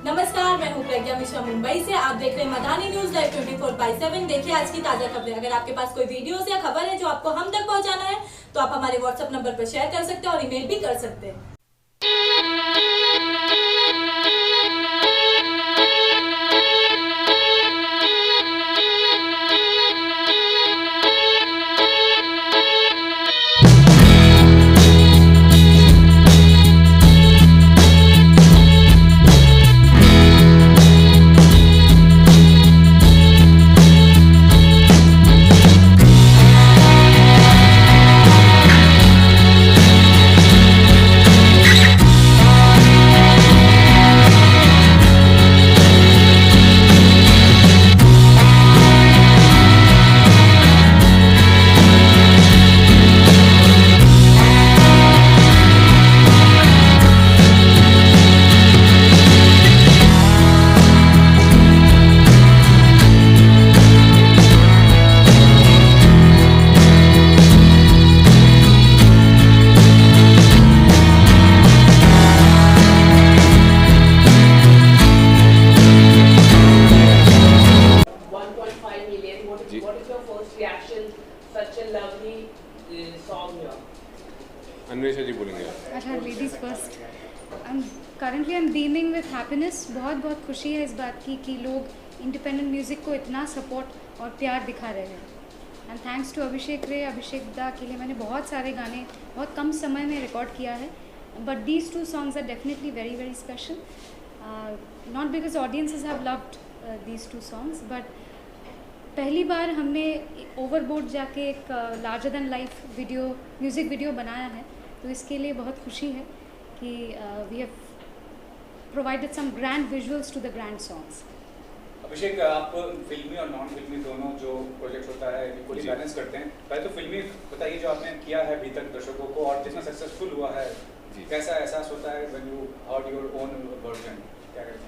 नमस्कार, मैं हूं प्रज्ञा मिश्रा मुंबई से। आप देख रहे हैं मधानी न्यूज लाइव 24/7। देखिए आज की ताजा खबरें। अगर आपके पास कोई वीडियोस या खबर है जो आपको हम तक पहुंचाना है तो आप हमारे व्हाट्सएप नंबर पर शेयर कर सकते हैं और ईमेल भी कर सकते हैं। अन्वेषा जी बोलेंगे। अच्छा, ladies first. Currently I am beaming with happiness. बहुत खुशी है इस बात की कि लोग इंडिपेंडेंट म्यूज़िक को इतना सपोर्ट और प्यार दिखा रहे हैं। एंड थैंक्स टू अभिषेक दा के लिए मैंने बहुत सारे गाने बहुत कम समय में रिकॉर्ड किया है, but these two songs are definitely very special. Not because audiences have loved these two songs, but पहली बार हमने ओवरबोर्ड जाके एक larger than life music video बनाया है, तो इसके लिए बहुत खुशी है कि we have provided some grand visuals to the grand songs. Abhishek, आप फिल्मी और नॉन फिल्मी दोनों जो प्रोजेक्ट होता है इक्वली बैलेंस करते हैं। पहले तो फिल्मी बताइए जो आपने किया है अभी तक दर्शकों को और जितना सक्सेसफुल हुआ है, कैसा एहसास होता है when you heard your own version, क्या कहते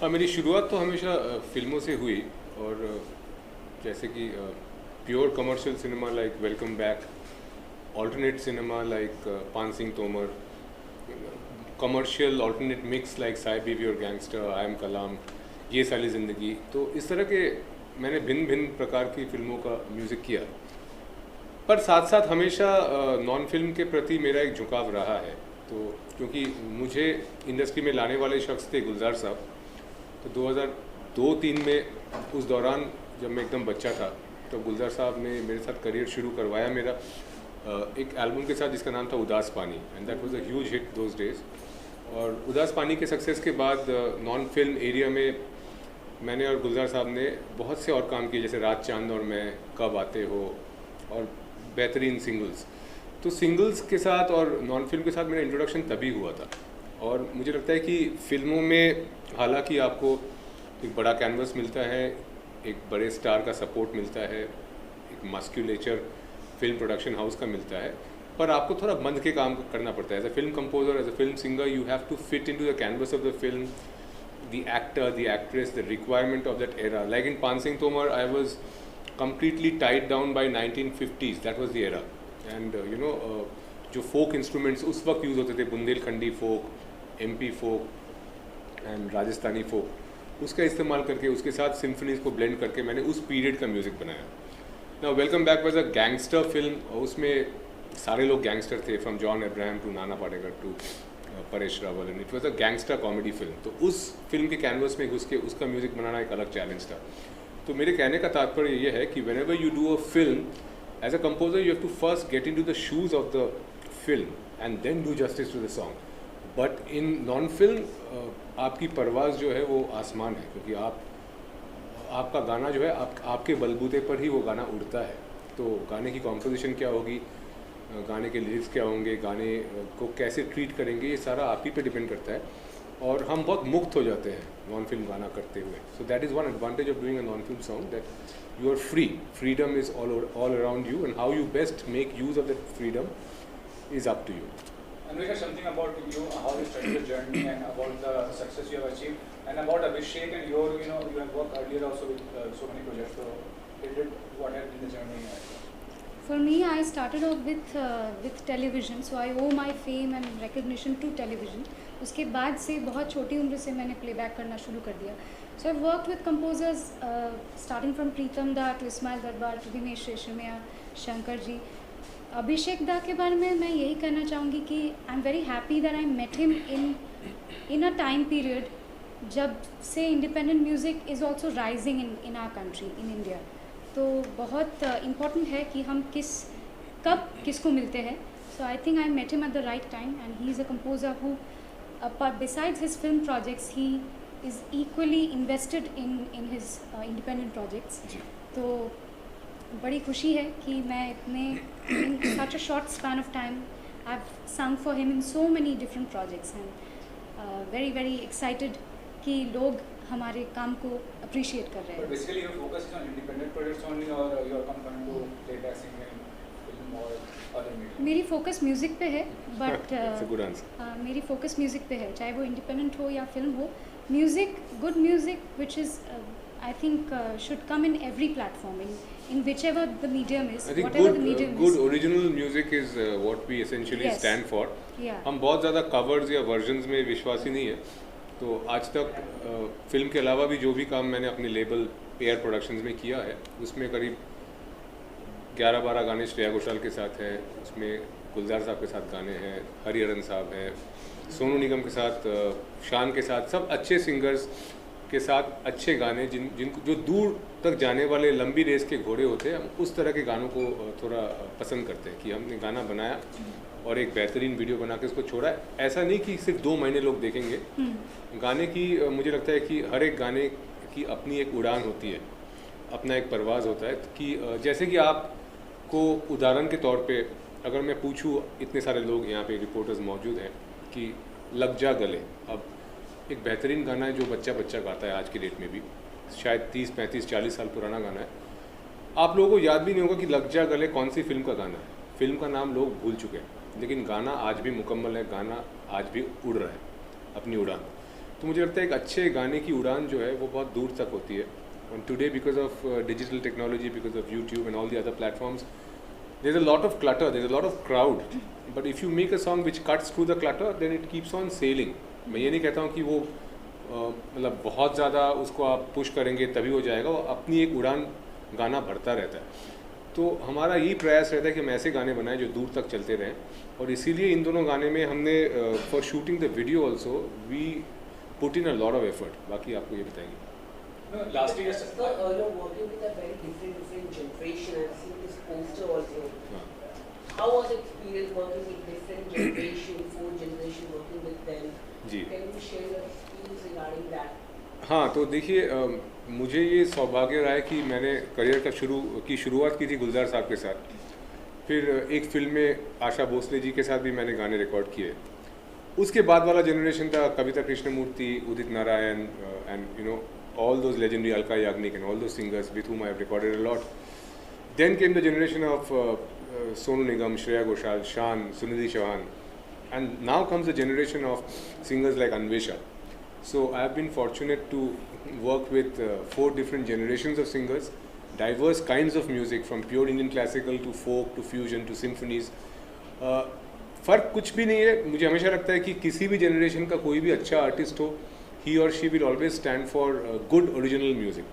हैं? मेरी शुरुआत तो हमेशा फिल्मों से हुई और जैसे कि pure commercial cinema like Welcome Back, alternate cinema like Paan Singh Tomar, commercial alternate mix like साई Biwi aur gangster, I am कलाम, ये सारी ज़िंदगी। तो इस तरह के मैंने भिन्न प्रकार की फिल्मों का म्यूज़िक किया, पर साथ साथ हमेशा नॉन फिल्म के प्रति मेरा एक झुकाव रहा है। तो क्योंकि मुझे इंडस्ट्री में लाने वाले शख्स थे गुलजार साहब, तो 2002-03 में उस दौरान जब मैं एकदम बच्चा था तो गुलजार साहब ने मेरे साथ करियर शुरू करवाया मेरा एक एल्बम के साथ जिसका नाम था उदास पानी, and that was a huge hit those days. और उदास पानी के सक्सेस के बाद नॉन फिल्म एरिया में मैंने और गुलजार साहब ने बहुत से और काम किए, जैसे रात चांद और मैं, कब आते हो और बेहतरीन सिंगल्स। तो सिंगल्स के साथ और नॉन फिल्म के साथ मेरा इंट्रोडक्शन तभी हुआ था। और मुझे लगता है कि फिल्मों में हालांकि आपको एक बड़ा कैनवस मिलता है, एक बड़े स्टार का सपोर्ट मिलता है, एक मस्क्यूलेचर फिल्म प्रोडक्शन हाउस का मिलता है, पर आपको थोड़ा बंध के काम करना पड़ता है। As a film composer, as a film singer, you have to fit into the canvas of the film, the actor, the actress, the requirement of that era. Like in Paan Singh Tomar I was completely tied down by 1950s, that was the era, and जो फोक instruments उस वक्त use होते थे, बुंदेलखंडी फोक, MP folk and Rajasthani फोक, उसका इस्तेमाल करके उसके साथ सिम्फनीज को ब्लेंड करके मैंने उस पीरियड का म्यूज़िक बनाया। Now welcome back was a gangster film, और उसमें सारे लोग गैंगस्टर थे, from John Abraham to Nana Patekar to Paresh Rawal, and it was a gangster comedy film. तो उस फिल्म के कैनवस में घुस के उसका म्यूज़िक बनाना एक अलग चैलेंज था। तो मेरे कहने का तात्पर्य ये है कि whenever you do a film, as a composer you have to first get into the shoes of the film and then do justice to the song. But in non-film आपकी परवाज़ जो है वो आसमान है, क्योंकि आपका गाना जो है आपके बलबूते पर ही वो गाना उड़ता है। तो गाने की कॉम्पोजिशन क्या होगी, गाने के लिरिक्स क्या होंगे, गाने को कैसे ट्रीट करेंगे, ये सारा आप ही पे डिपेंड करता है। और हम बहुत मुक्त हो जाते हैं नॉन फिल्म गाना करते हुए। So that is one advantage of doing a non film song, that you are free, freedom is all around you, and how you best make use of that freedom is up to you. Anvesha, something about you, how you started your journey and about the success you have achieved, and about Abhishek and your, you have worked earlier also with so many projects. So, what has been the journey? For me, I started off with television, so I owe my fame and recognition to television. उसके बाद से बहुत छोटी उम्र से मैंने playback करना शुरू कर दिया. So I've worked with composers starting from Pritam Da to Ismail Darbar to Dinesh Reshamia, Shankar ji. अभिषेक दा के बारे में मैं यही कहना चाहूँगी कि I am very happy that I met him in a time period जब से independent music is also rising in our country, in India. तो बहुत इम्पॉर्टेंट है कि हम कब किसको मिलते हैं. So I think I met him at the right time and he is a composer who besides his film projects he is equally invested in his independent projects. तो बड़ी खुशी है कि मैं इतने in such a short span of time I've sung for him in so many different projects and very very excited कि लोग हमारे काम को appreciate कर रहे हैं. But basically your focus is on independent projects only or you are coming to playback singing film or other medium? मेरी focus music पे है बट गुड आंसर. मेरी फोकस म्यूज़िक पे है, चाहे वो इंडिपेंडेंट हो या फिल्म हो. Music, good music which is I think should come in every platform in whichever the medium is, I think whatever the medium good is. original music is what we essentially Yes. stand for. Yeah. हम बहुत ज़्यादा covers या versions में विश्वासी नहीं है. तो आज तक फिल्म के अलावा भी जो भी काम मैंने अपने लेबल एयर प्रोडक्शंस में किया है उसमें करीब 11-12 गाने श्रेया घोषाल के साथ हैं, उसमें गुलजार साहब के साथ गाने हैं, हरिहरन साहब हैं, सोनू निगम के साथ, शान के साथ, सब अच्छे सिंगर्स के साथ अच्छे गाने जिनको जो दूर तक जाने वाले लंबी रेस के घोड़े होते हैं. हम उस तरह के गानों को थोड़ा पसंद करते हैं कि हमने गाना बनाया और एक बेहतरीन वीडियो बना के उसको छोड़ा. ऐसा नहीं कि सिर्फ 2 महीने लोग देखेंगे. गाने की मुझे लगता है कि हर एक गाने की अपनी एक उड़ान होती है, अपना एक परवाज़ होता है. कि जैसे कि आपको उदाहरण के तौर पे अगर मैं पूछूं, इतने सारे लोग यहाँ पे रिपोर्टर्स मौजूद हैं, कि लग जा गले अब एक बेहतरीन गाना है जो बच्चा बच्चा गाता है आज की डेट में भी, शायद 30, 35, 40 साल पुराना गाना है. आप लोगों को याद भी नहीं होगा कि लग जा गले कौन सी फिल्म का गाना है. फिल्म का नाम लोग भूल चुके हैं, लेकिन गाना आज भी मुकम्मल है, गाना आज भी उड़ रहा है अपनी उड़ान. तो मुझे लगता है एक अच्छे गाने की उड़ान जो है वो बहुत दूर तक होती है. And today, because of digital technology, because of YouTube and all the other platforms, there's a lot of clutter, there's a lot of crowd. But if you make a song which cuts through the clutter, then it keeps on sailing. मैं ये नहीं कहता हूँ कि वो मतलब बहुत ज़्यादा उसको आप पुश करेंगे तभी हो जाएगा. वो अपनी एक उड़ान गाना भरता रहता है. तो हमारा यही प्रयास रहता है कि हम ऐसे गाने बनाएं जो दूर तक चलते रहें. और इसीलिए इन दोनों गाने में हमने for shooting the video also we put in a lot of effort. बाकी आपको ये बताएंगे. No, lastly, just you're working with a very different generation. I've seen this poster also. How was the experience working with different generation, 4 generation working with them? Ji. Can you share your experience regarding that? हाँ, तो देखिए मुझे ये सौभाग्य रहा है कि मैंने करियर का शुरुआत की थी गुलजार साहब के साथ. फिर एक फिल्म में आशा भोसले जी के साथ भी मैंने गाने रिकॉर्ड किए. उसके बाद वाला जनरेशन था Kavita Krishnamurthy, Udit Narayan and you know all those legendary Alka Yagnik and all those singers with whom I have recorded a lot. Then came the generation of Sonu Nigam, Shreya Ghoshal, Shan, Sunidhi Chauhan, and now comes the generation of singers like Anvesha. So I have been fortunate to work with 4 different generations of singers, diverse kinds of music from pure Indian classical to folk to fusion to symphonies. फ़र्क कुछ भी नहीं है. मुझे हमेशा लगता है कि किसी भी जनरेशन का कोई भी अच्छा आर्टिस्ट हो, he or she will always stand for good original music.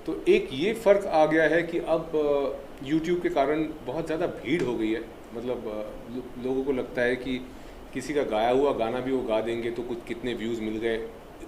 तो एक ये फ़र्क आ गया है कि अब YouTube के कारण बहुत ज़्यादा भीड़ हो गई है. मतलब लोगों को लगता है कि किसी का गाया हुआ गाना भी वो गा देंगे तो कुछ कितने व्यूज़ मिल गए,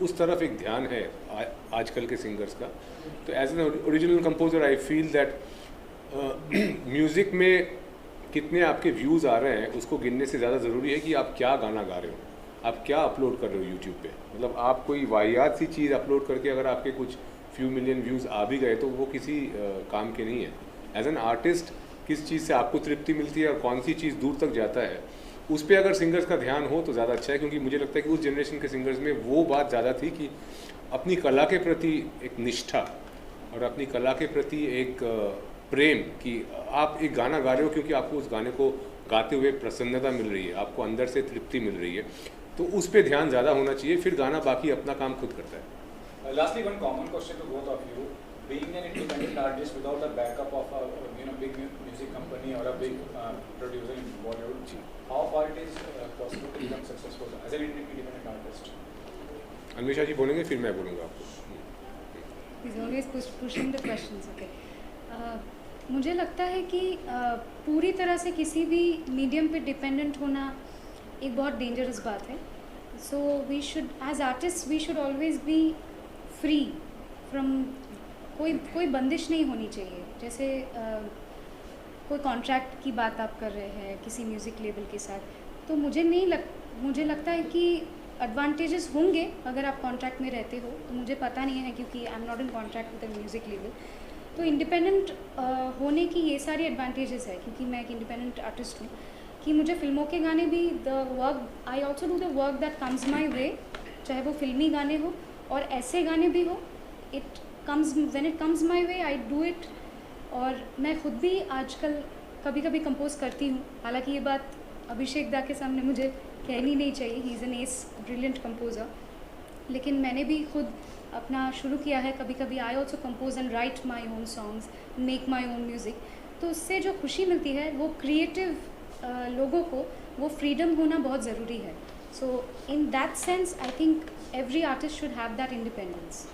उस तरफ एक ध्यान है आजकल के सिंगर्स का. तो as an original composer I feel that music में कितने आपके व्यूज़ आ रहे हैं उसको गिनने से ज़्यादा ज़रूरी है कि आप क्या गाना गा रहे हो, आप क्या अपलोड कर रहे हो यूट्यूब पे. मतलब आप कोई वाहियात सी चीज़ अपलोड करके अगर आपके कुछ फ्यू मिलियन व्यूज़ आ भी गए तो वो किसी काम के नहीं है. एज एन आर्टिस्ट किस चीज़ से आपको तृप्ति मिलती है और कौन सी चीज़ दूर तक जाता है, उस पर अगर सिंगर्स का ध्यान हो तो ज़्यादा अच्छा है. क्योंकि मुझे लगता है कि उस जनरेशन के सिंगर्स में वो बात ज़्यादा थी कि अपनी कला के प्रति एक निष्ठा और अपनी कला के प्रति एक प्रेम, कि आप एक गाना गा रहे हो क्योंकि आपको उस गाने को गाते हुए प्रसन्नता मिल रही है, आपको अंदर से तृप्ति मिल रही है. तो उस पर ध्यान ज़्यादा होना चाहिए, फिर गाना बाकी अपना काम खुद करता है. Lastly, one common question to both of you. being an independent artist without a backup of a big music company or a big producer in Bollywood, how far it is possible to become successful as an independent artist? Anvesha जी बोलेंगे फिर मैं बोलूँगा आपको. He's always pushing the questions. Okay. मुझे लगता है कि पूरी तरह से किसी भी मीडियम पे डिपेंडेंट होना एक बहुत डेंजरस बात है. So we should as artist we should always be free from कोई बंदिश नहीं होनी चाहिए. जैसे कोई कॉन्ट्रैक्ट की बात आप कर रहे हैं किसी म्यूज़िक लेबल के साथ, तो मुझे लगता है कि एडवांटेजेस होंगे अगर आप कॉन्ट्रैक्ट में रहते हो. तो मुझे पता नहीं है क्योंकि I am not in contract with the music label. तो इंडिपेंडेंट होने की ये सारी एडवांटेजेस है क्योंकि मैं एक इंडिपेंडेंट आर्टिस्ट हूँ कि मुझे फिल्मों के गाने भी the work I also do the work that comes my way, चाहे वो फिल्मी गाने हो और ऐसे गाने भी हो. It comes when it comes my way I do it. और मैं खुद भी आजकल कभी कभी कंपोज करती हूँ. हालांकि ये बात अभिषेक दा के सामने मुझे कहनी नहीं चाहिए, he is an S brilliant composer, लेकिन मैंने भी खुद अपना शुरू किया है. कभी कभी I also compose and right my own songs, make my own music. तो उससे जो खुशी मिलती है वो क्रिएटिव लोगों को वो फ्रीडम होना बहुत ज़रूरी है. So in that sense I think every artist should have that independence.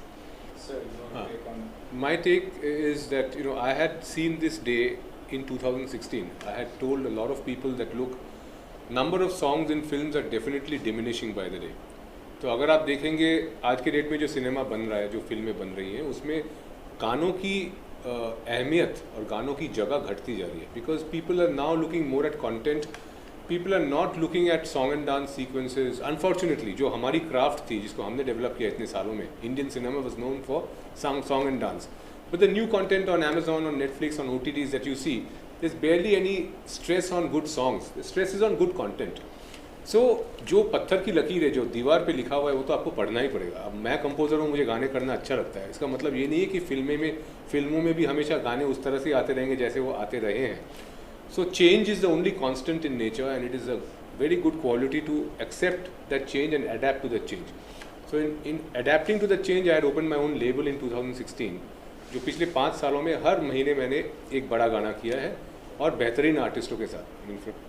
My take is that I had seen this day in 2016. I had told a lot of people that look, number of songs in films are definitely diminishing by the day. तो अगर आप देखेंगे आज के date में जो cinema बन रहा है, जो फिल्में बन रही हैं, उसमें गानों की अहमियत और गानों की जगह घटती जा रही है. Because people are now looking more at content, people are not looking at song and dance sequences. Unfortunately जो हमारी क्राफ्ट थी जिसको हमने डेवलप किया इतने सालों में, Indian cinema was known for song and dance. But the new content on Amazon, on Netflix, on OTTs that you see, there's barely any stress on good songs. The stress is on good content. सो जो पत्थर की लकीर है, जो दीवार पे लिखा हुआ है, वो तो आपको पढ़ना ही पड़ेगा. अब मैं कंपोज़र हूँ, मुझे गाने करना अच्छा लगता है, इसका मतलब ये नहीं है कि फिल्मों में भी हमेशा गाने उस तरह से आते रहेंगे जैसे वो आते रहे हैं. So change is the only constant in nature and it is a very good quality to accept that change and adapt to the change. So in adapting to the change I had open my own label in 2016, जो पिछले 5 सालों में हर महीने मैंने एक बड़ा गाना किया है और बेहतरीन आर्टिस्टों के साथ.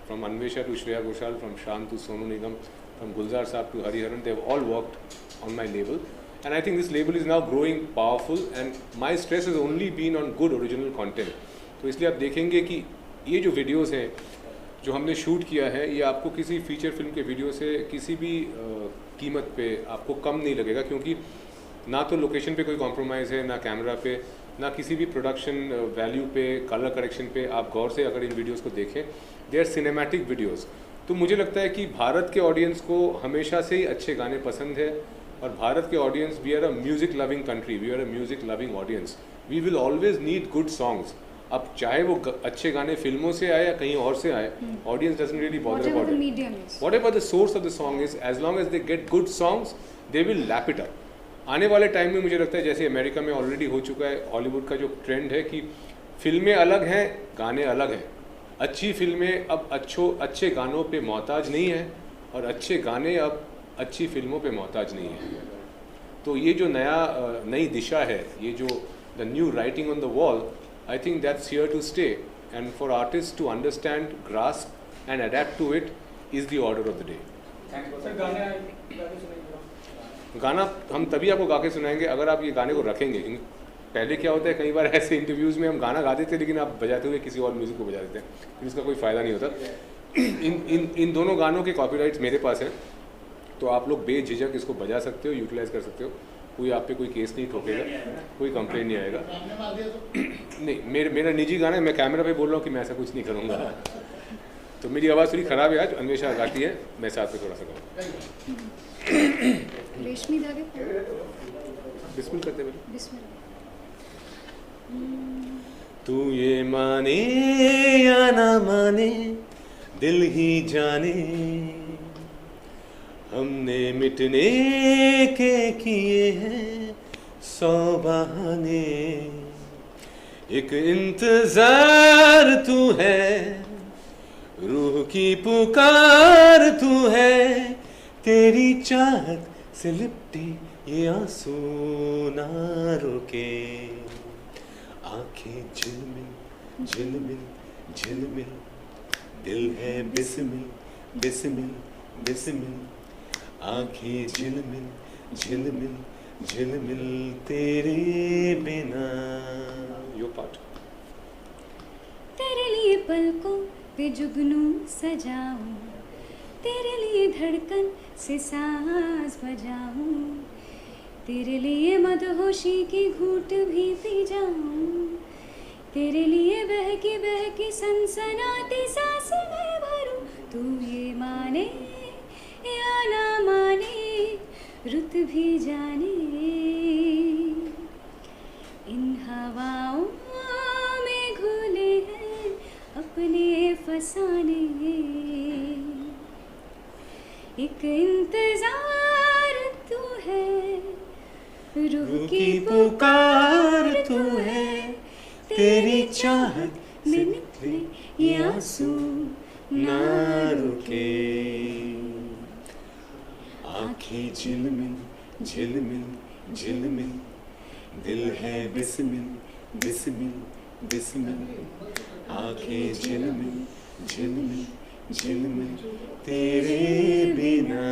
From Anvesha to Shreya Ghoshal, from Shaan to Sonu Nigam, from Gulzar sahab to Hariharan, they have all worked on my label. And I think this label is now growing powerful and my stress is only been on good original content. तो इसलिए आप देखेंगे कि ये जो videos हैं जो हमने शूट किया है, ये आपको किसी फीचर फिल्म के वीडियो से किसी भी कीमत पे आपको कम नहीं लगेगा, क्योंकि ना तो लोकेशन पे कोई कॉम्प्रोमाइज़ है, ना कैमरा पे, ना किसी भी प्रोडक्शन वैल्यू पे, कलर करेक्शन पे. आप गौर से अगर इन वीडियोस को देखें, दे आर सिनेमैटिक वीडियोस. तो मुझे लगता है कि भारत के ऑडियंस को हमेशा से ही अच्छे गाने पसंद है, और भारत के audience, we are a music loving country, we are a music loving audience. We will always need good songs. अब चाहे वो अच्छे गाने फिल्मों से आए या कहीं और से आए, audience doesn't really bother about it. Whatever the source of the song is, as long as they get good songs, they will lap it up. आने वाले टाइम में मुझे लगता है जैसे अमेरिका में ऑलरेडी हो चुका है, हॉलीवुड का जो ट्रेंड है कि फिल्में अलग हैं, गाने अलग हैं. अच्छी फिल्में अब अच्छे गानों पे मोहताज नहीं है, और अच्छे गाने अब अच्छी फिल्मों पे मोहताज नहीं है. तो ये जो नई दिशा है, ये जो the new writing on the wall, I think that's here to stay. And for artist to understand, grasp and adapt to it is the order of the day. गाना हम तभी आपको गा के सुनाएंगे अगर आप ये गाने को रखेंगे. क्योंकि पहले क्या होता है, कई बार ऐसे इंटरव्यूज़ में हम गाना गा देते हैं लेकिन आप बजाते हुए किसी और म्यूज़िक को बजा देते हैं, फिर इसका कोई फ़ायदा नहीं होता. इन दोनों गानों के कॉपीराइट्स मेरे पास हैं, तो आप लोग बेझिझक इसको बजा सकते हो, यूटिलाइज़ कर सकते हो. कोई आप पे कोई केस नहीं ठोकेगा, कोई कंप्लेन नहीं आएगा. नहीं, मेरा निजी गाना है, मैं कैमरा पे बोल रहा हूँ कि मैं ऐसा कुछ नहीं करूँगा. तो मेरी आवाज़ थोड़ी ख़राब है आज, अन्वेषा गाती है, मैं साथ में थोड़ा सा गाऊँ. रेशमी धागे बिस्मिल करते पहले. बिस्मिल. तू ये माने या ना माने, दिल ही जाने, हमने मिटने के किए हैं 100 बहाने. एक इंतजार तू है, रूह की पुकार तू है, तेरी चाहत से लिपटी ये आंसू ना रुके. आंखें झिलमिल झिलमिल झिलमिल, दिल है बिस्मिल बिस्मिल बिस्मिल, आंखें झिलमिल झिलमिल झिलमिल तेरे बिना। यो पार्ट। तेरे लिए पलकों पे जुगनू सजाऊं, तेरे लिए धड़कन से सांस बजाऊं, तेरे लिए मदहोशी की घूंट भी पी जाऊं, तेरे लिए बहकी सनसनाती सांस मैं भरूं। तू ये माने या ना माने, रुत भी जाने इन हवाओं में घुले हैं अपने फसाने। एक इंतजार तू है, रूह की पुकार तू है, तेरी चाहत में निकले ये आंसू ना रुके। आंखें झिलमिल झिलमिल झिलमिल, दिल है बिस्मिल बिस्मिल बिस्मिल, आंखें झिलमिल झिलमिल झिलमिल तेरे बिना।